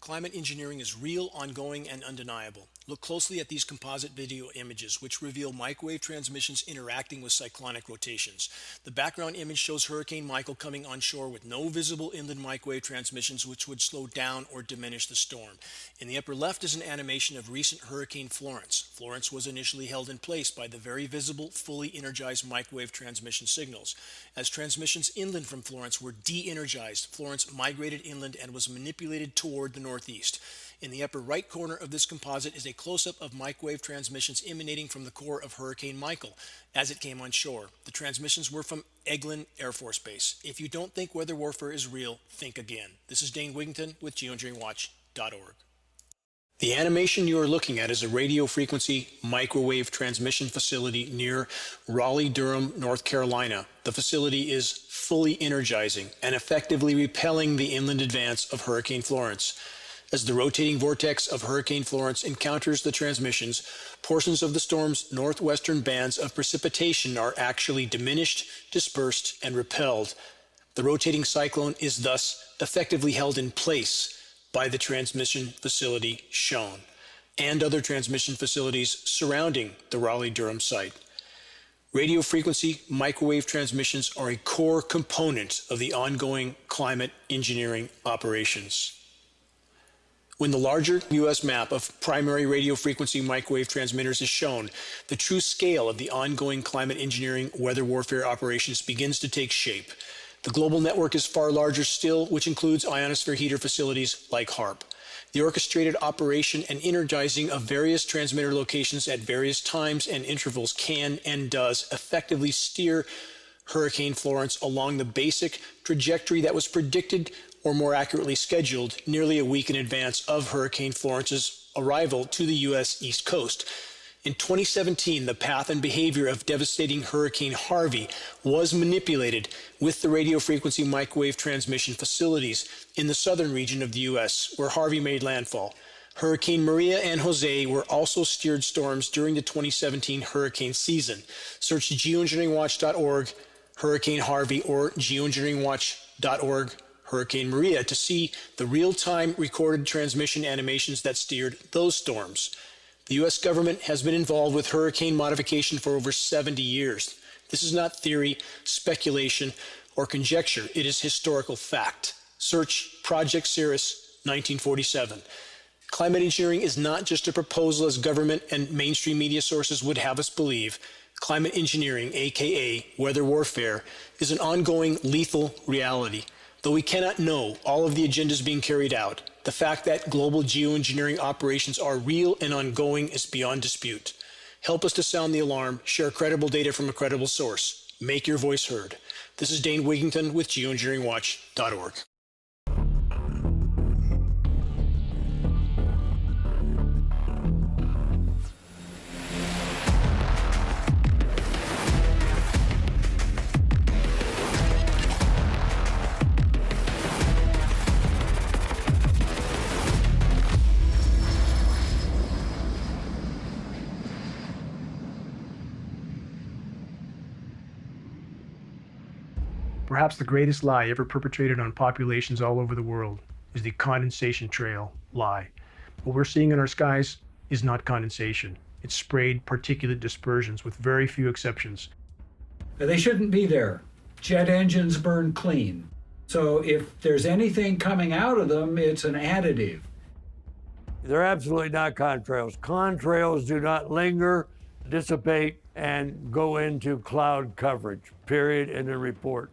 Climate engineering is real, ongoing, and undeniable. Look closely at these composite video images, which reveal microwave transmissions interacting with cyclonic rotations. The background image shows Hurricane Michael coming onshore with no visible inland microwave transmissions, which would slow down or diminish the storm. In the upper left is an animation of recent Hurricane Florence. Florence was initially held in place by the very visible, fully energized microwave transmission signals. As transmissions inland from Florence were de-energized, Florence migrated inland and was manipulated toward the northeast. In the upper right corner of this composite is a close-up of microwave transmissions emanating from the core of Hurricane Michael as it came on shore. The transmissions were from Eglin Air Force Base. If you don't think weather warfare is real, think again. This is Dane Wigington with geoengineeringwatch.org. The animation you are looking at is a radio frequency microwave transmission facility near Raleigh-Durham, North Carolina. The facility is fully energizing and effectively repelling the inland advance of Hurricane Florence. As the rotating vortex of Hurricane Florence encounters the transmissions, portions of the storm's northwestern bands of precipitation are actually diminished, dispersed, and repelled. The rotating cyclone is thus effectively held in place by the transmission facility shown and other transmission facilities surrounding the Raleigh-Durham site. Radio frequency microwave transmissions are a core component of the ongoing climate engineering operations. When the larger U.S. map of primary radio frequency microwave transmitters is shown, the true scale of the ongoing climate engineering weather warfare operations begins to take shape. The global network is far larger still, which includes ionosphere heater facilities like HARP. The orchestrated operation and energizing of various transmitter locations at various times and intervals can and does effectively steer Hurricane Florence along the basic trajectory that was predicted, or more accurately scheduled, nearly a week in advance of Hurricane Florence's arrival to the U.S. East Coast. In 2017, the path and behavior of devastating Hurricane Harvey was manipulated with the radio frequency microwave transmission facilities in the southern region of the U.S., where Harvey made landfall. Hurricane Maria and Jose were also steered storms during the 2017 hurricane season. Search geoengineeringwatch.org, Hurricane Harvey, or geoengineeringwatch.org, Hurricane Maria, to see the real-time recorded transmission animations that steered those storms. The U.S. government has been involved with hurricane modification for over 70 years. This is not theory, speculation, or conjecture. It is historical fact. Search Project Cirrus 1947. Climate engineering is not just a proposal as government and mainstream media sources would have us believe. Climate engineering, aka weather warfare, is an ongoing lethal reality. Though we cannot know all of the agendas being carried out, the fact that global geoengineering operations are real and ongoing is beyond dispute. Help us to sound the alarm, share credible data from a credible source. Make your voice heard. This is Dane Wigington with geoengineeringwatch.org. Perhaps the greatest lie ever perpetrated on populations all over the world is the condensation trail lie. What we're seeing in our skies is not condensation. It's sprayed particulate dispersions with very few exceptions. They shouldn't be there. Jet engines burn clean. So if there's anything coming out of them, it's an additive. They're absolutely not contrails. Contrails do not linger, dissipate, and go into cloud coverage, period, in the report.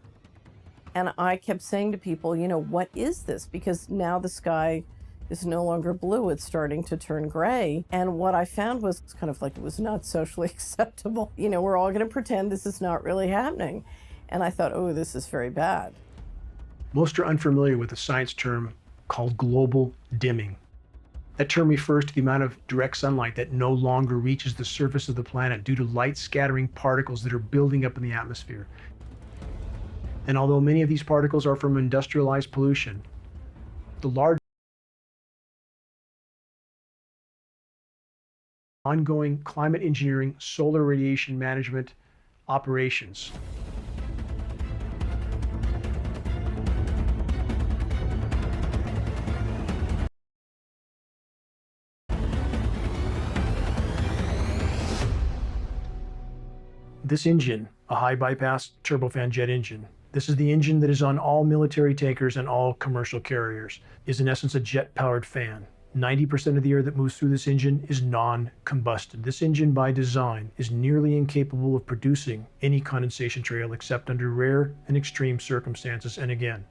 And I kept saying to people, you know, what is this? Because now the sky is no longer blue, it's starting to turn gray. And what I found was kind of like it was not socially acceptable. You know, we're all going to pretend this is not really happening. And I thought, oh, this is very bad. Most are unfamiliar with a science term called global dimming. That term refers to the amount of direct sunlight that no longer reaches the surface of the planet due to light scattering particles that are building up in the atmosphere. And although many of these particles are from industrialized pollution, the large ongoing climate engineering solar radiation management operations This engine, a high bypass turbofan jet engine, this is the engine that is on all military tankers and all commercial carriers, is in essence a jet-powered fan. 90% of the air that moves through this engine is non-combusted. This engine by design is nearly incapable of producing any condensation trail except under rare and extreme circumstances. And again,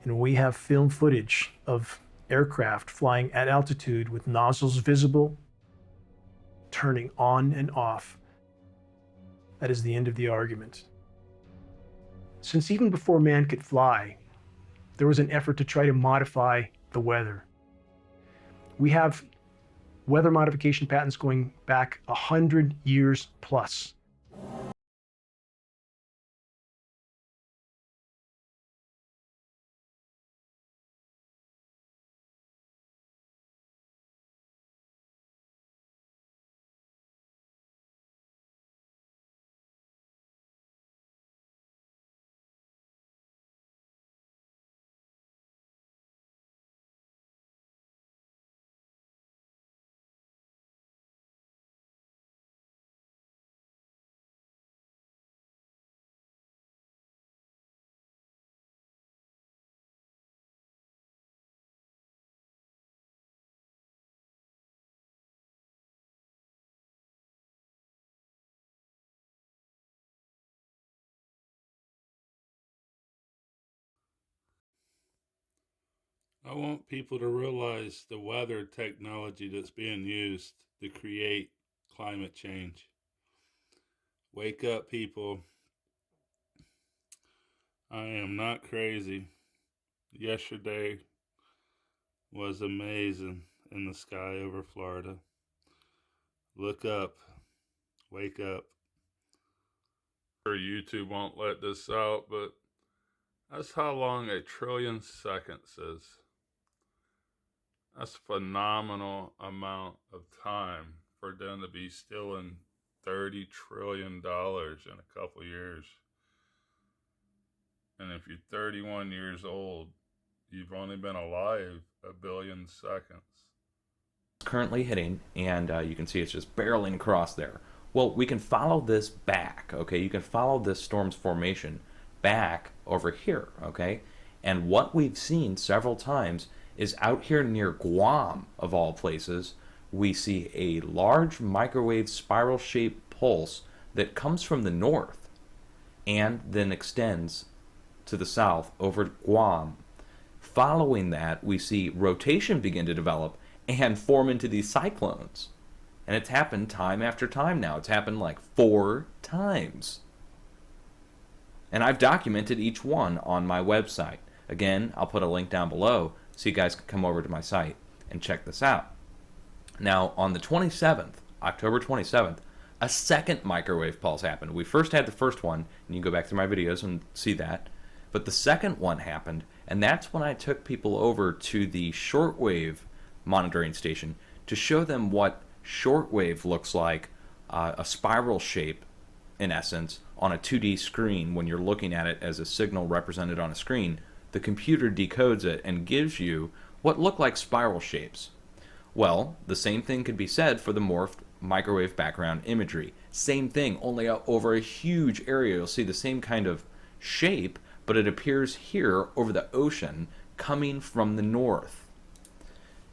we have film footage of aircraft flying at altitude with nozzles visible, turning on and off. That is the end of the argument. Since even before man could fly, there was an effort to try to modify the weather. We have weather modification patents going back 100 years plus. I want people to realize the weather technology that's being used to create climate change. Wake up, people. I am not crazy. Yesterday was amazing in the sky over Florida. Look up. Wake up. Sure, YouTube won't let this out, but that's how long a trillion seconds is. That's a phenomenal amount of time for them to be stealing $30 trillion in a couple years. And if you're 31 years old, you've only been alive a billion seconds. Currently hitting, and you can see it's just barreling across there. Well, we can follow this back, okay? You can follow this storm's formation back over here, okay? And what we've seen several times is out here near Guam, of all places, we see a large microwave spiral-shaped pulse that comes from the north and then extends to the south over Guam. Following that, we see rotation begin to develop and form into these cyclones. And it's happened time after time now. It's happened like 4 times. And I've documented each one on my website. Again, I'll put a link down below so you guys can come over to my site and check this out. Now, on the 27th, October 27th, a second microwave pulse happened. We first had the first one, and you can go back through my videos and see that. But the second one happened, and that's when I took people over to the shortwave monitoring station to show them what shortwave looks like, a spiral shape, in essence, on a 2D screen. When you're looking at it as a signal represented on a screen, the computer decodes it and gives you what look like spiral shapes. Well, the same thing could be said for the morphed microwave background imagery. Same thing, only over a huge area. You'll see the same kind of shape, but it appears here over the ocean coming from the north.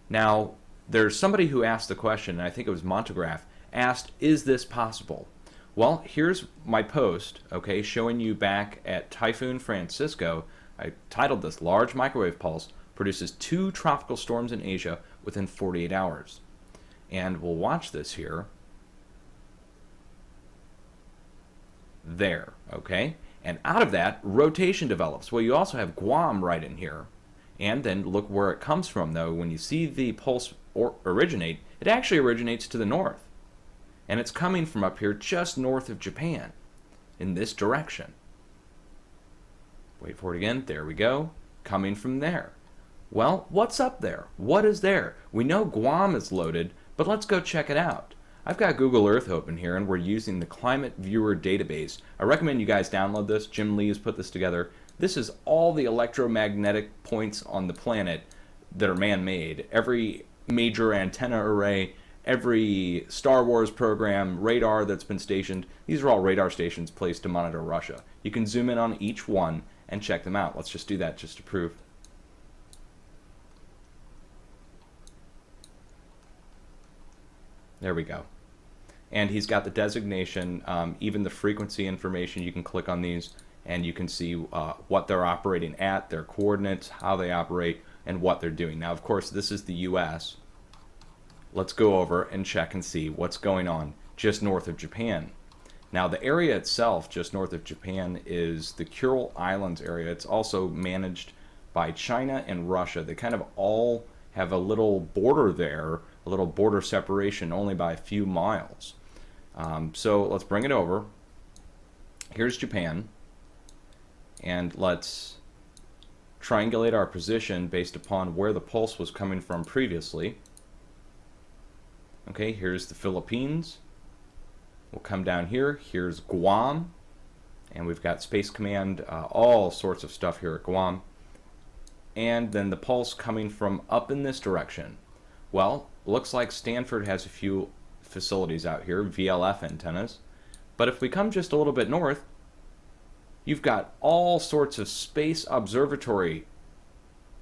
Now, there's somebody who asked the question, and I think it was Montegraph, asked, is this possible? Well, here's my post, okay, showing you back at Typhoon Francisco. I titled this, Large Microwave Pulse Produces 2 Tropical Storms in Asia Within 48 Hours. And we'll watch this here. There, okay? And out of that, rotation develops. Well, you also have Guam right in here. And then look where it comes from, though. When you see the pulse originate, it actually originates to the north. And it's coming from up here just north of Japan, in this direction. Wait for it again. There we go. Coming from there. Well, what's up there? What is there? We know Guam is loaded, but let's go check it out. I've got Google Earth open here, and we're using the Climate Viewer database. I recommend you guys download this. Jim Lee has put this together. This is all the electromagnetic points on the planet that are man-made. Every major antenna array, every Star Wars program, radar that's been stationed. These are all radar stations placed to monitor Russia. You can zoom in on each one and check them out. Let's just do that just to prove. There we go. And he's got the designation, even the frequency information. You can click on these and you can see what they're operating at, their coordinates, how they operate, and what they're doing. Now, of course, this is the US. Let's go over and check and see what's going on just north of Japan. Now, the area itself just north of Japan is the Kuril Islands area. It's also managed by China and Russia. They kind of all have a little border there, a little border separation only by a few miles. So let's bring it over. Here's Japan. And let's triangulate our position based upon where the pulse was coming from previously. Okay, here's the Philippines. We'll come down here. Here's Guam. And we've got Space Command, all sorts of stuff here at Guam. And then the pulse coming from up in this direction. Well, looks like Stanford has a few facilities out here, VLF antennas. But if we come just a little bit north, you've got all sorts of space observatory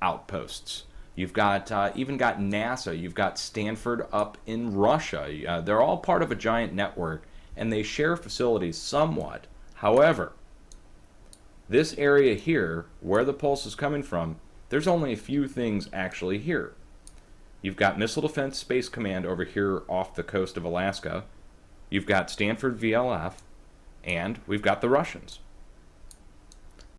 outposts. You've got even got NASA. You've got Stanford up in Russia. They're all part of a giant network, and they share facilities somewhat. However, this area here, where the pulse is coming from, there's only a few things actually here. You've got Missile Defense Space Command over here off the coast of Alaska. You've got Stanford VLF, and we've got the Russians.